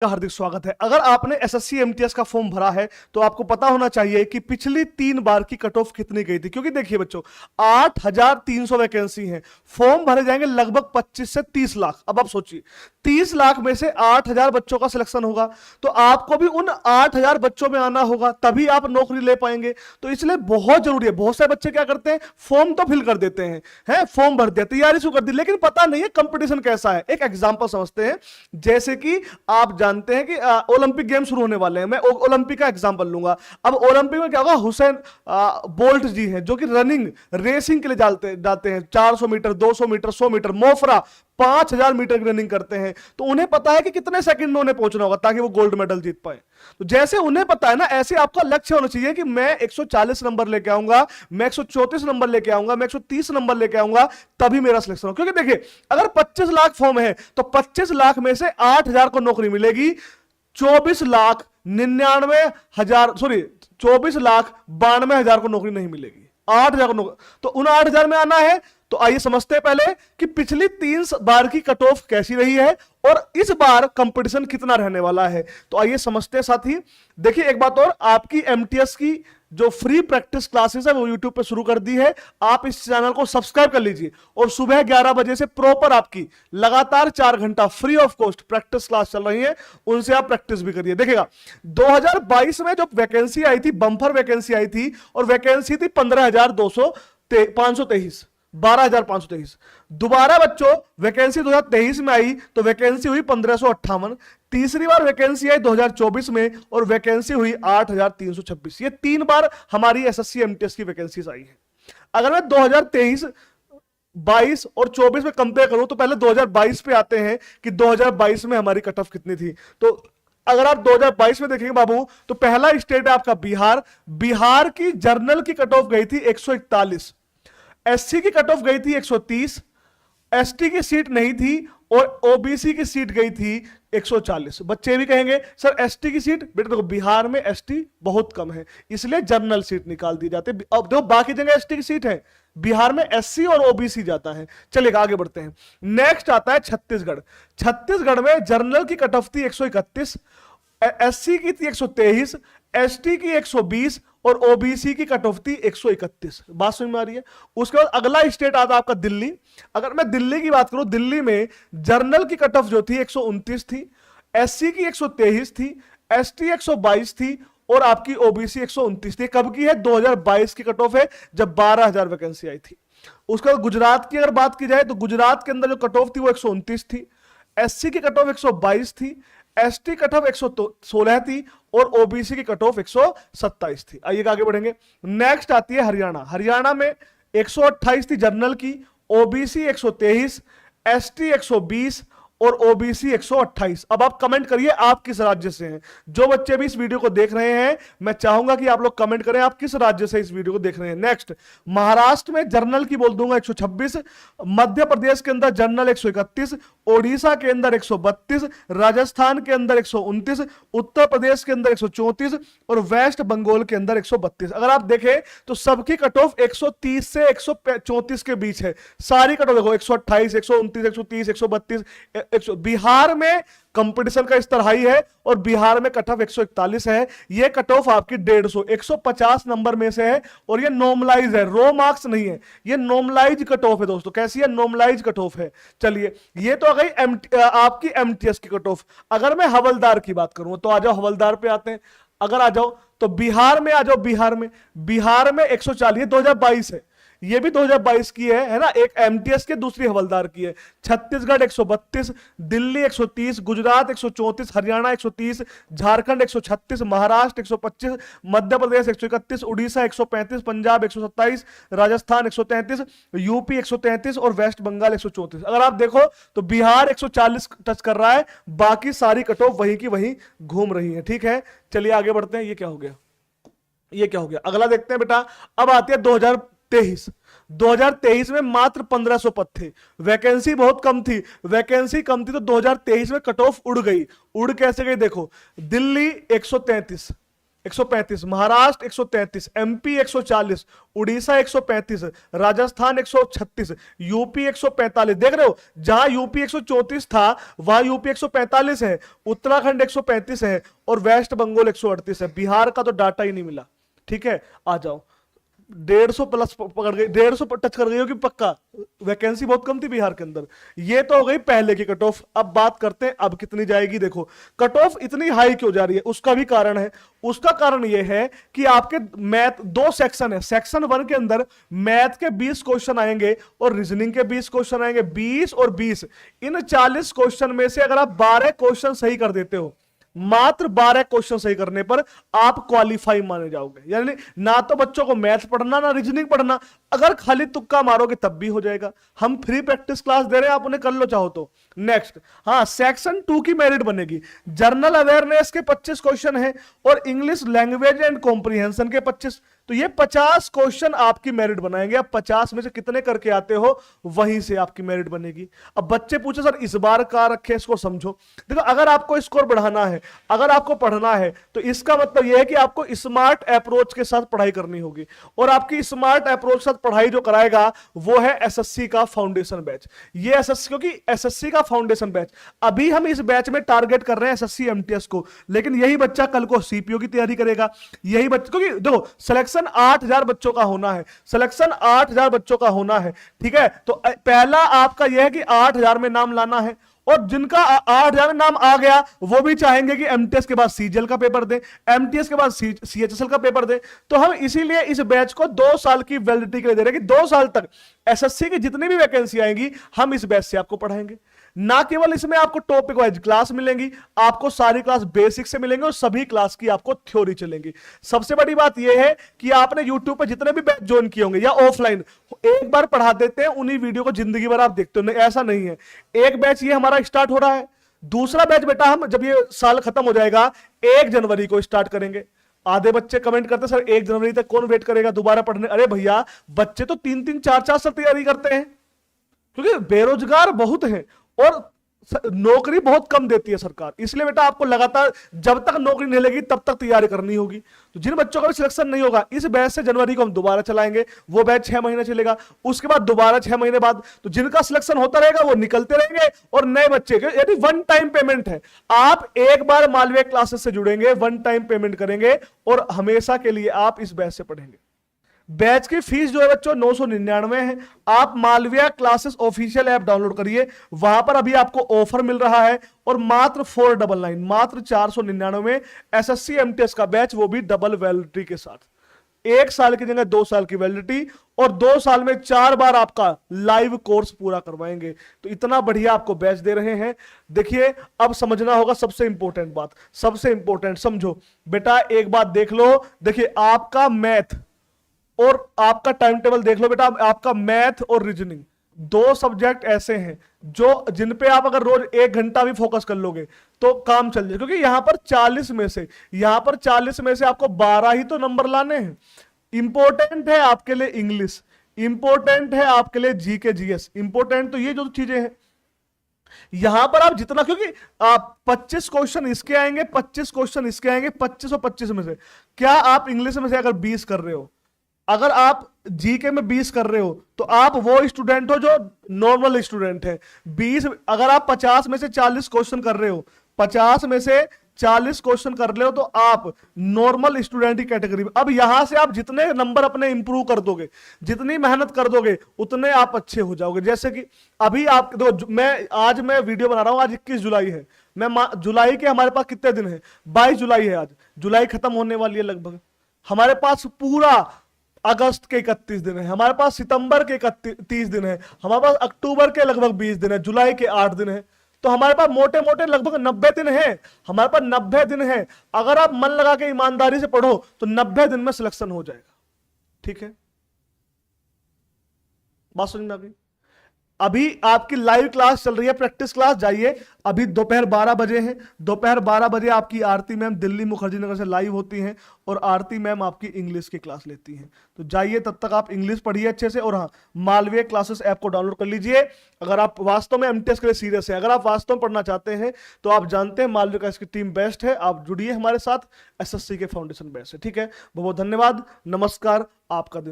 का हार्दिक स्वागत है। अगर आपने एसएससी एमटीएस का फॉर्म भरा है तो आपको पता होना चाहिए कि पिछली 3 बार की कट ऑफ कितनी गई थी, क्योंकि देखिए बच्चों 8,300 वैकेंसी हैं, फॉर्म भरे जाएंगे लगभग 25 से 30 लाख। अब आप सोचिए 30 लाख में से 8,000 बच्चों का सिलेक्शन होगा तो आपको भी उन 8,000 बच्चों में आना होगा, तभी आप नौकरी ले पाएंगे। तो इसलिए बहुत जरूरी है। बहुत सारे बच्चे क्या करते हैं, फॉर्म तो फिल कर देते हैं, फॉर्म भर दिया, तैयारी शुरू कर दी, लेकिन पता नहीं है कंपटीशन कैसा है। एक एग्जांपल समझते हैं, जैसे कि आप जानते हैं कि ओलंपिक गेम शुरू होने वाले हैं। मैं ओलंपिक का एग्जांपल लूंगा। अब ओलंपिक में क्या होगा, हुसैन बोल्ट जी हैं जो कि रनिंग रेसिंग के लिए जाते हैं, 400 मीटर, 200 मीटर, 100 मीटर, मोफरा 5,000 मीटर की रनिंग करते हैं। तो उन्हें पता है कि कितने सेकंड में उन्हें पहुंचना होगा ताकि वो गोल्ड मेडल जीत पाए। तो जैसे उन्हें पता है ना, ऐसे आपका लक्ष्य होना चाहिए कि मैं 140 नंबर लेके आऊंगा, मैं 134 नंबर लेके आऊंगा, मैं 130 नंबर लेके आऊंगा, तभी मेरा सिलेक्शन हो। क्योंकि देखिए अगर 25 लाख फॉर्म है तो 25 लाख में से 8,000 को नौकरी मिलेगी, 24,92,000 को नौकरी नहीं मिलेगी, 8,000 को नौकरी। तो उन 8,000 में आना है तो आइए समझते हैं पहले कि पिछली 3 बार की कट ऑफ कैसी रही है और इस बार कंपटीशन कितना रहने वाला है। तो आइए समझते हैं साथी। देखिए एक बात और, आपकी एमटीएस की जो फ्री प्रैक्टिस क्लासेस है वो यूट्यूब पे शुरू कर दी है। आप इस चैनल को सब्सक्राइब कर लीजिए और सुबह 11 बजे से प्रॉपर आपकी लगातार 4 घंटा free of cost practice class चल रही है, उनसे आप प्रैक्टिस भी करिए। देखिएगा 2022 में जो वैकेंसी आई थी, बम्पर वैकेंसी आई थी, और वैकेंसी थी 15,523, 12,523। दोबारा बच्चों वैकेंसी 2023 में आई तो वैकेंसी हुई 1558। तीसरी बार वैकेंसी आई 2024 में और वैकेंसी हुई 8,326। ये 3 बार हमारी एसएससी एमटीएस की वैकेंसीज आई है। अगर मैं 2023, 22 और 24 में कंपेयर करूं तो पहले 2022 पे आते हैं कि 2022 में हमारी कट ऑफ कितनी थी। तो अगर आप 2022 में देखेंगे बाबू तो पहला स्टेट है आपका बिहार। बिहार की जर्नल की कट ऑफ गई थी 141, एससी की कट ऑफ गई थी 130, एसटी की सीट नहीं थी और ओबीसी की सीट गई थी 140। बच्चे भी कहेंगे सर एसटी की सीट, बेटा देखो बिहार में एसटी बहुत कम है इसलिए जनरल सीट निकाल दी जाती है। अब देखो बाकी जगह एसटी की सीट है, बिहार में एससी और ओबीसी जाता है। चलिए आगे बढ़ते हैं। नेक्स्ट आता है छत्तीसगढ़। छत्तीसगढ़ में जनरल की कट ऑफ थी 131, एससी की थी 123, एसटी की 120 और ओबीसी की कट ऑफ थी 131। बात समझ में आ रही है। उसके बाद अगला स्टेट आता है आपका दिल्ली। अगर मैं दिल्ली की बात करूं, दिल्ली में जर्नल की कट ऑफ जो थी 129 थी, एससी की 123 थी, एसटी 122 थी और आपकी ओबीसी 129 थी। कब की है, 2022 की कट ऑफ है जब 12,000 वैकेंसी आई थी। उसके बाद गुजरात की अगर बात की जाए तो गुजरात के अंदर जो कट ऑफ थी वो 129 थी, एससी की कट ऑफ 122 थी, एसटी कट ऑफ 116 थी और ओबीसी की कट ऑफ 127 थी। आइए आगे बढ़ेंगे। नेक्स्ट आती है हरियाणा। हरियाणा में 128 थी जनरल की, ओबीसी 123, एसटी 120 और ओबीसी 128। अब आप कमेंट करिए आप किस राज्य से हैं। जो बच्चे भी इस वीडियो को देख रहे हैं मैं चाहूंगा कि आप लोग कमेंट करें आप किस राज्य से इस वीडियो को देख रहे हैं। नेक्स्ट महाराष्ट्र में जर्नल की बोल दूंगा 126, मध्य प्रदेश के अंदर जर्नल 131, ओडिशा के अंदर 132, राजस्थान के अंदर 129, उत्तर प्रदेश के अंदर 134 और वेस्ट बंगाल के अंदर 132। अगर आप देखें तो सबकी कट ऑफ 130 से 134 के बीच है। सारी कट ऑफ देखो 128, 129, 130, 132। बिहार में कंपटीशन का स्तर हाई है और बिहार में कट ऑफ 141 है। ये कट ऑफ आपकी 150, 150 नंबर में से है और ये नॉर्मलाइज है, रो मार्क्स नहीं है, ये नॉर्मलाइज कट ऑफ है दोस्तों। कैसी है, नॉर्मलाइज कट ऑफ है। चलिए ये तो आ गई आपकी एमटीएस की कट ऑफ। अगर मैं हवलदार की बात करूं तो आ जाओ, हवलदार पे आते हैं। अगर आ जाओ तो बिहार में आ जाओ। बिहार में 140, 2022 है, ये भी 2022 की है ना, एक एमटीएस के दूसरी हवलदार की है। छत्तीसगढ़ 132, दिल्ली 130, गुजरात 134, हरियाणा 130, झारखंड 136, महाराष्ट्र 125, मध्य प्रदेश 131, उड़ीसा 135, पंजाब 127, राजस्थान 133, यूपी 133 और वेस्ट बंगाल 134। अगर आप देखो तो बिहार 140 टच कर रहा है, बाकी सारी कट ऑफ वहीं की वहीं घूम रही है। ठीक है, चलिए आगे बढ़ते हैं। ये क्या हो गया, ये क्या हो गया, अगला देखते हैं बेटा। अब आती है 2023 में मात्र 1500 पद थे, वैकेंसी बहुत कम थी। वैकेंसी कम थी तो 2023 में कट ऑफ उड़ गई। उड़ कैसे गई देखो, दिल्ली 133, 135, महाराष्ट्र 133, एमपी 140, उड़ीसा 135, राजस्थान 136, यूपी 145। देख रहे हो, जहां यूपी 134 था वहां यूपी 145 है, उत्तराखंड 135 है और वेस्ट बंगाल 138 है। बिहार का तो डाटा ही नहीं मिला। ठीक है, आ जाओ। 150 प्लस पकड़ गई, 150 टच कर गई होगी पक्का। वैकेंसी बहुत कम थी बिहार के अंदर। ये तो हो गई पहले की कट ऑफ। अब बात करते हैं अब कितनी जाएगी। देखो कट ऑफ इतनी हाई क्यों जा रही है, उसका भी कारण है। उसका कारण यह है कि आपके मैथ 2 सेक्शन है। सेक्शन 1 के अंदर मैथ के 20 क्वेश्चन आएंगे और रीजनिंग के 20 क्वेश्चन आएंगे, 20 और 20। इन 40 क्वेश्चन में से अगर आप 12 क्वेश्चन सही कर देते हो, मात्र 12 क्वेश्चन सही करने पर आप क्वालिफाई माने जाओगे। यानी ना तो बच्चों को मैथ पढ़ना ना रीजनिंग पढ़ना, अगर खाली तुक्का मारोगे तब भी हो जाएगा। हम फ्री प्रैक्टिस क्लास दे रहे हैं, आप उन्हें कर लो चाहो तो। नेक्स्ट, हाँ, सेक्शन 2 की मेरिट बनेगी। जनरल अवेयरनेस के 25 क्वेश्चन है और इंग्लिश लैंग्वेज एंड कॉम्प्रिहेंशन के 25। तो ये 50 क्वेश्चन आपकी मेरिट बनाएंगे। अब 50 में से कितने करके आते हो वहीं से आपकी मेरिट बनेगी। अब बच्चे पूछे सर इस बार का रखे, इसको समझो। देखो अगर आपको स्कोर बढ़ाना है, अगर आपको पढ़ना है, तो इसका मतलब यह है कि आपको स्मार्ट अप्रोच के साथ पढ़ाई करनी होगी। और आपकी स्मार्ट अप्रोच के साथ पढ़ाई जो कराएगा वो है एसएससी का फाउंडेशन बैच। ये एसएससी, क्योंकि एसएससी का फाउंडेशन बैच, अभी हम इस बैच में टारगेट कर रहे हैं एसएससी एमटीएस को, लेकिन यही बच्चा कल को सीपीओ की तैयारी करेगा। यही बच्चा, क्योंकि देखो सिलेक्शन 8000 बच्चों का होना है, सिलेक्शन 8000 बच्चों का होना है। ठीक है, तो पहला आपका यह है कि 8000 में नाम लाना है। और जिनका 8000 में नाम आ गया वो भी चाहेंगे कि एमटीएस के बाद सीजीएल का पेपर दें, एमटीएस के बाद सीएचएसएल का पेपर दें। तो हम इसीलिए इस बैच को 2 साल की वैलिडिटी के लिए दे रहे हैं कि 2 साल तक एसएससी की जितनी भी वैकेंसी आएंगी हम इस बैच से आपको पढ़ाएंगे। ना केवल इसमें आपको टॉपिक वाइज क्लास मिलेंगी, आपको सारी क्लास बेसिक से मिलेंगे और सभी क्लास की आपको थ्योरी चलेंगी। सबसे बड़ी बात यह है कि आपने यूट्यूब पर जितने भी बैच ज्वाइन किए होंगे या ऑफलाइन, एक बार पढ़ा देते हैं उन्हीं वीडियो को जिंदगी भर आप देखते हो, नहीं ऐसा नहीं है। एक बैच ये हमारा स्टार्ट हो रहा है, दूसरा बैच बेटा हम जब ये साल खत्म हो जाएगा 1 जनवरी को स्टार्ट करेंगे। आधे बच्चे कमेंट करते हैं सर 1 जनवरी तक कौन वेट करेगा दोबारा पढ़ने। अरे भैया बच्चे तो 3-3 4-4 साल तैयारी करते हैं, क्योंकि बेरोजगार बहुत हैं और नौकरी बहुत कम देती है सरकार। इसलिए बेटा आपको लगातार जब तक नौकरी नहीं लगेगी तब तक तैयारी करनी होगी। तो जिन बच्चों का भी सिलेक्शन नहीं होगा, इस बैच से जनवरी को हम दोबारा चलाएंगे। वो बैच 6 महीने चलेगा, उसके बाद दोबारा 6 महीने बाद। तो जिनका सिलेक्शन होता रहेगा वो निकलते रहेंगे और नए बच्चे, यदि 1 टाइम पेमेंट है, आप एक बार मालवीय क्लासेस से जुड़ेंगे, 1 टाइम पेमेंट करेंगे और हमेशा के लिए आप इस बैच से पढ़ेंगे। बैच की फीस जो है बच्चों 999 है। आप Malviya classes official app download करिए, वहां पर अभी आपको ऑफर मिल रहा है और मात्र 499, मात्र 499 में एसएससी एमटीएस का बैच, वो भी डबल वैलिडिटी के साथ। 1 साल की जगह 2 साल की वैलिडिटी और 2 साल में 4 बार आपका लाइव कोर्स पूरा करवाएंगे। तो इतना बढ़िया आपको बैच दे रहे हैं। देखिए अब समझना होगा सबसे इंपॉर्टेंट बात, सबसे इंपॉर्टेंट समझो बेटा, एक बात देख लो। देखिए आपका मैथ और आपका टाइम टेबल देख लो बेटा। आपका मैथ और रीजनिंग 2 सब्जेक्ट ऐसे हैं जो जिन पे आप अगर रोज 1 घंटा भी फोकस कर लोगे तो काम चल जाए, क्योंकि यहां पर 40 में से आपको 12 ही तो नंबर लाने हैं। इंपॉर्टेंट है आपके लिए इंग्लिश, इंपॉर्टेंट है आपके लिए जीके जीएस, इंपॉर्टेंट तो ये जो चीजें हैं यहां पर आप जितना, क्योंकि आप 25 क्वेश्चन इसके आएंगे, 25 क्वेश्चन इसके आएंगे, 25 और 25 में से क्या आप इंग्लिश में से अगर 20 कर रहे हो, अगर आप जीके में 20 कर रहे हो तो आप वो स्टूडेंट हो जो नॉर्मल स्टूडेंट है। 20, अगर आप 50 में से 40 क्वेश्चन कर रहे हो, 50 में से 40 क्वेश्चन कर रहे हो तो आप नॉर्मल स्टूडेंट की कैटेगरी में। अब यहां से आप जितने नंबर अपने इंप्रूव कर दोगे, जितनी मेहनत कर दोगे, उतने आप अच्छे हो जाओगे। जैसे कि अभी आप आज मैं वीडियो बना रहा हूं, आज 21 जुलाई है। जुलाई के हमारे पास कितने दिन है? 22 जुलाई है आज। जुलाई खत्म होने वाली है लगभग। हमारे पास पूरा अगस्त के 31 दिन है, हमारे पास सितंबर के 30 दिन है, हमारे पास अक्टूबर के लगभग 20 दिन है, जुलाई के 8 दिन है। तो हमारे पास मोटे मोटे लगभग 90 दिन है। हमारे पास 90 दिन है। अगर आप मन लगा के ईमानदारी से पढ़ो तो 90 दिन में सिलेक्शन हो जाएगा। ठीक है, बात समझ में आ गई? अभी आपकी लाइव क्लास चल रही है, प्रैक्टिस क्लास जाइए। अभी दोपहर 12 बजे है, दोपहर 12 बजे आपकी आरती मैम दिल्ली मुखर्जी नगर से लाइव होती हैं और आरती मैम आपकी इंग्लिश की क्लास लेती हैं। तो जाइए, तब तक आप इंग्लिश पढ़िए अच्छे से। और हाँ, मालवीय क्लासेस ऐप को डाउनलोड कर लीजिए अगर आप वास्तव में एमटीएस के लिए सीरियस है। अगर आप वास्तव में पढ़ना चाहते हैं तो आप जानते हैं मालवीय का इसकी टीम बेस्ट है, आप जुड़िए हमारे साथ, एसएससी के फाउंडेशन बेस्ट है। ठीक है, बहुत बहुत धन्यवाद, नमस्कार, आपका दिन